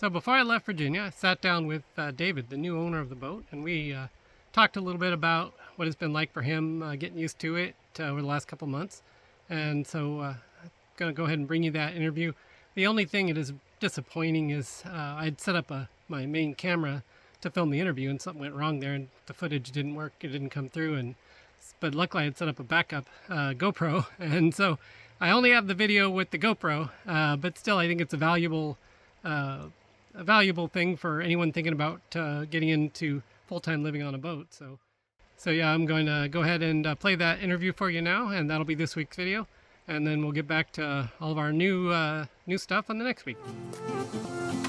So before I left Virginia, I sat down with David, the new owner of the boat, and we talked a little bit about what it's been like for him getting used to it over the last couple months. And so I'm going to go ahead and bring you that interview. The only thing that is disappointing is I'd set up my main camera to film the interview, and something went wrong there, and the footage didn't work. It didn't come through, but luckily I'd set up a backup GoPro, and so I only have the video with the GoPro, but still I think it's a valuable thing for anyone thinking about getting into full-time living on a boat. So yeah, I'm going to go ahead and play that interview for you now, and that'll be this week's video. And then we'll get back to all of our new stuff on the next week.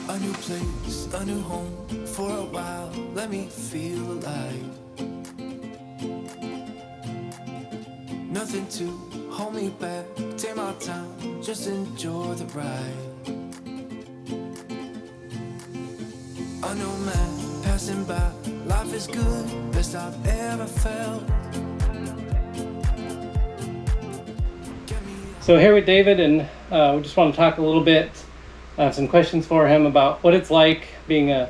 A new place, a new home for a while. Let me feel alive. Nothing to hold me back. Take my time, just enjoy the ride. A new man passing by. Life is good, best I've ever felt. So here with David, and we just want to talk a little bit, some questions for him about what it's like being a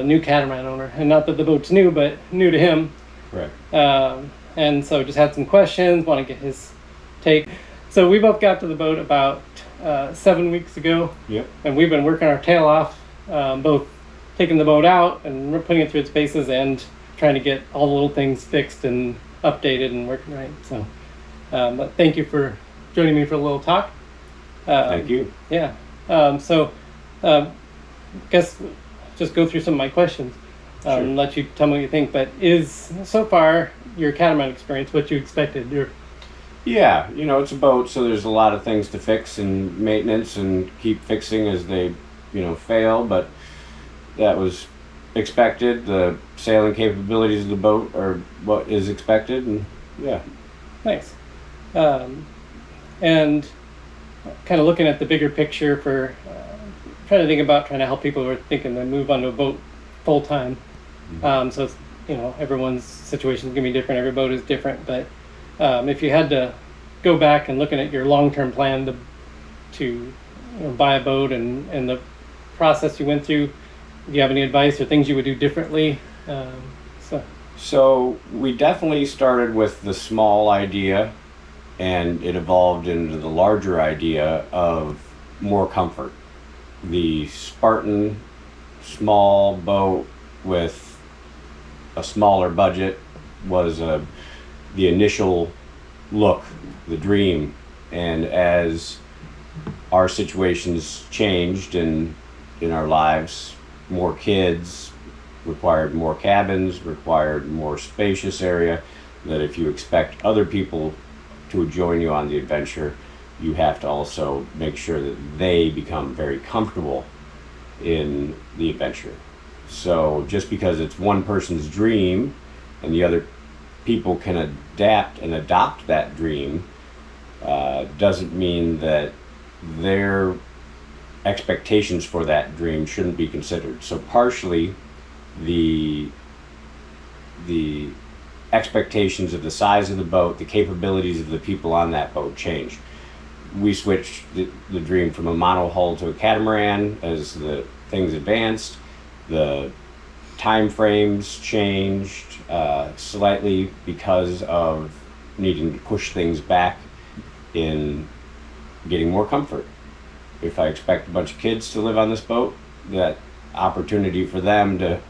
new catamaran owner. And not that the boat's new, but new to him. Correct. And so just had some questions, want to get his take. So we both got to the boat about 7 weeks ago. Yep. And we've been working our tail off, both taking the boat out and putting it through its paces and trying to get all the little things fixed and updated and working right. So but thank you for joining me for a little talk. Thank you. Yeah. Guess just go through some of my questions. Sure. Let you tell me what you think. But is so far your catamaran experience what you expected? Yeah, it's a boat, so there's a lot of things to fix and maintenance and keep fixing as they, fail. But that was expected. The sailing capabilities of the boat are what is expected, and yeah. Nice. And kind of looking at the bigger picture for trying to think about trying to help people who are thinking to move onto a boat full time. Mm-hmm. So it's, everyone's situation is going to be different. Every boat is different. But if you had to go back and looking at your long-term plan to buy a boat and the process you went through, do you have any advice or things you would do differently? So we definitely started with the small idea, and it evolved into the larger idea of more comfort. The Spartan small boat with a smaller budget was the initial look, the dream. And as our situations changed in our lives, more kids required more cabins, required more spacious area, that if you expect other people to join you on the adventure, you have to also make sure that they become very comfortable in the adventure. So just because it's one person's dream and the other people can adapt and adopt that dream, doesn't mean that their expectations for that dream shouldn't be considered. So partially the expectations of the size of the boat, the capabilities of the people on that boat changed. We switched the dream from a monohull to a catamaran as the things advanced. The time frames changed slightly because of needing to push things back in getting more comfort. If I expect a bunch of kids to live on this boat, that opportunity for them to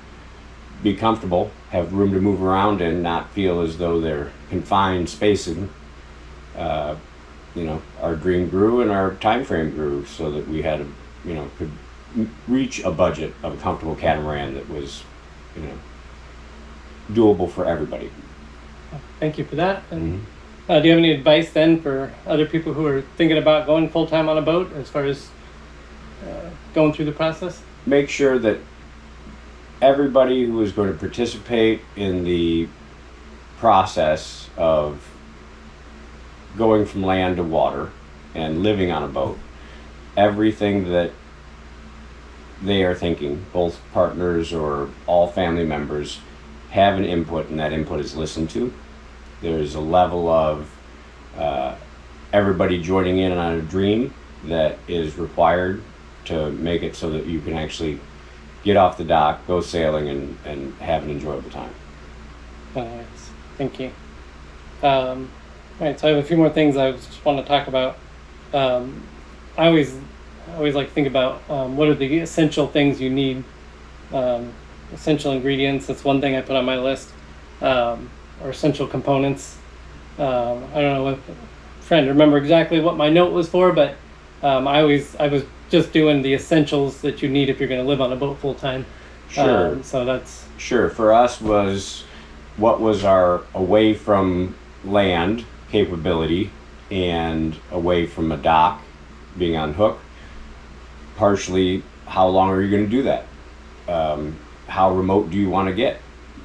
be comfortable, have room to move around and not feel as though they're confined spacing. Our dream grew and our time frame grew so that we had could reach a budget of a comfortable catamaran that was, doable for everybody. Thank you for that. And do you have any advice then for other people who are thinking about going full time on a boat as far as going through the process? Make sure that everybody who is going to participate in the process of going from land to water and living on a boat, everything that they are thinking, both partners or all family members, have an input, and that input is listened to. There's a level of everybody joining in on a dream that is required to make it so that you can actually get off the dock, go sailing, and have an enjoyable time. Nice. Thank you. All right, so I have a few more things I just want to talk about. I always like to think about what are the essential things you need, essential ingredients. That's one thing I put on my list, or essential components. I don't know if friend remember exactly what my note was for, but I was just doing the essentials that you need if you're going to live on a boat full time. Sure. So that's Sure. For us was what was our away from land capability and away from a dock, being on hook. Partially, how long are you going to do that? How remote do you want to get?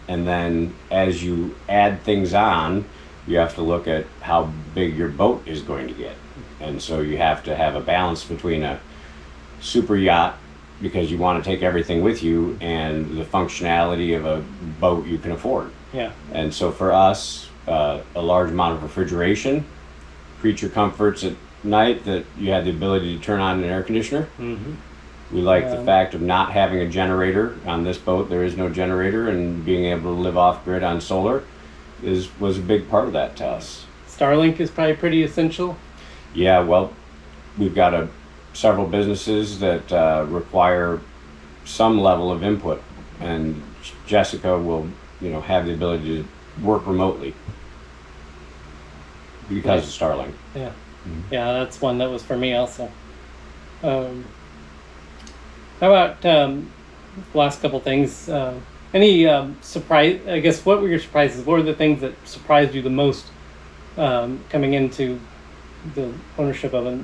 And then as you add things on, you have to look at how big your boat is going to get. And so you have to have a balance between a super yacht, because you want to take everything with you, and the functionality of a boat you can afford. yeah. And so for us, a large amount of refrigeration, creature comforts at night that you had the ability to turn on an air conditioner. Mm-hmm. We like the fact of not having a generator on this boat. There is no generator, and being able to live off grid on solar was a big part of that to us. Starlink is probably pretty essential. Yeah, well, we've got several businesses that require some level of input, and Jessica will, have the ability to work remotely because of Starlink. Yeah. Yeah, that's one that was for me also. How about last couple things? Any surprise? I guess what were your surprises? What were the things that surprised you the most coming into the ownership of a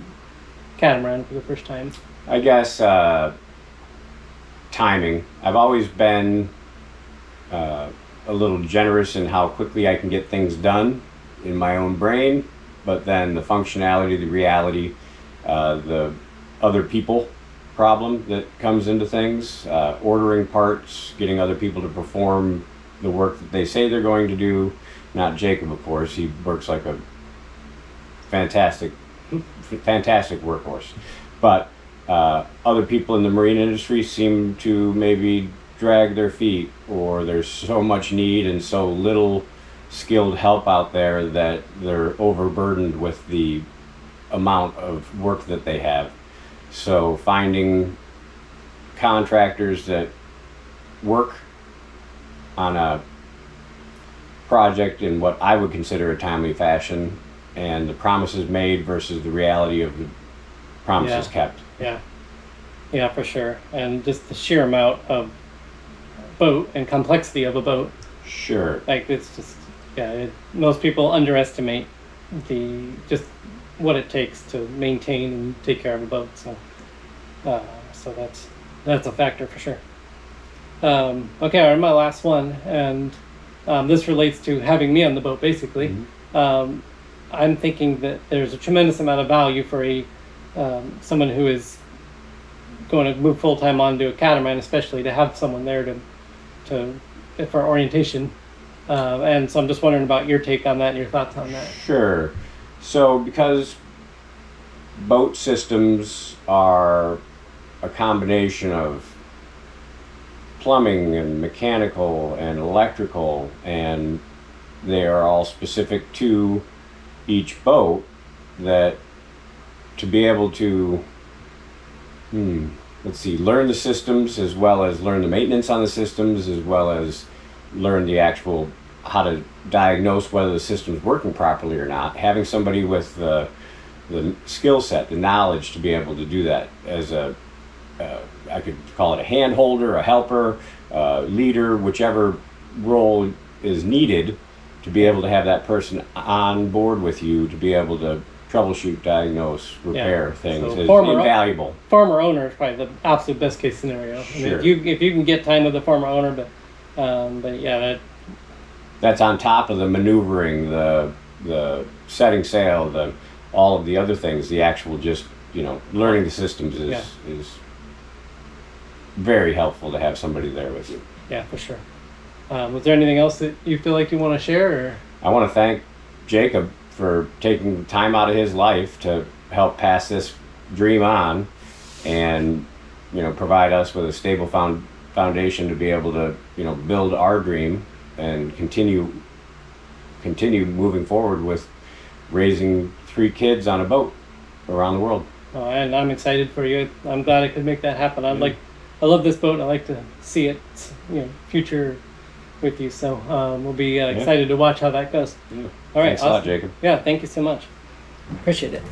catamaran for the first time? I guess timing. I've always been a little generous in how quickly I can get things done in my own brain, but then the functionality, the reality, the other people problem that comes into things, ordering parts, getting other people to perform the work that they say they're going to do. Not Jacob, of course. He works like a fantastic workhorse. But other people in the marine industry seem to maybe drag their feet, or there's so much need and so little skilled help out there that they're overburdened with the amount of work that they have. So finding contractors that work on a project in what I would consider a timely fashion, and the promises made versus the reality of the promises kept. Yeah, for sure. And just the sheer amount of boat and complexity of a boat. Sure. Like it's just most people underestimate just what it takes to maintain and take care of a boat. So that's a factor for sure. Okay, all right, my last one, and this relates to having me on the boat basically. Mm-hmm. I'm thinking that there's a tremendous amount of value for someone who is going to move full time onto a catamaran, especially to have someone there for orientation. And so I'm just wondering about your take on that and your thoughts on that. Sure. So because boat systems are a combination of plumbing and mechanical and electrical, and they are all specific to each boat, that to be able to learn the systems, as well as learn the maintenance on the systems, as well as learn the actual how to diagnose whether the system's working properly or not. Having somebody with the skill set, the knowledge to be able to do that as I could call it a hand holder, a helper, leader, whichever role is needed, to be able to have that person on board with you to be able to troubleshoot, diagnose, repair things is invaluable. Former owner is probably the absolute best case scenario. Sure. I mean, if you can get time with the former owner, but yeah, that's on top of the maneuvering, the setting sail, all of the other things. The actual just learning the systems is very helpful to have somebody there with you. Yeah, for sure. Was there anything else that you feel like you want to share? Or? I want to thank Jacob for taking time out of his life to help pass this dream on, and provide us with a stable foundation to be able to build our dream and continue moving forward with raising 3 kids on a boat around the world. And I'm excited for you. I'm glad I could make that happen. I love this boat. I like to see it, future with you. So we'll be excited to watch how that goes. Yeah. All right, Thanks a lot, Jacob. Yeah, thank you so much. Appreciate it.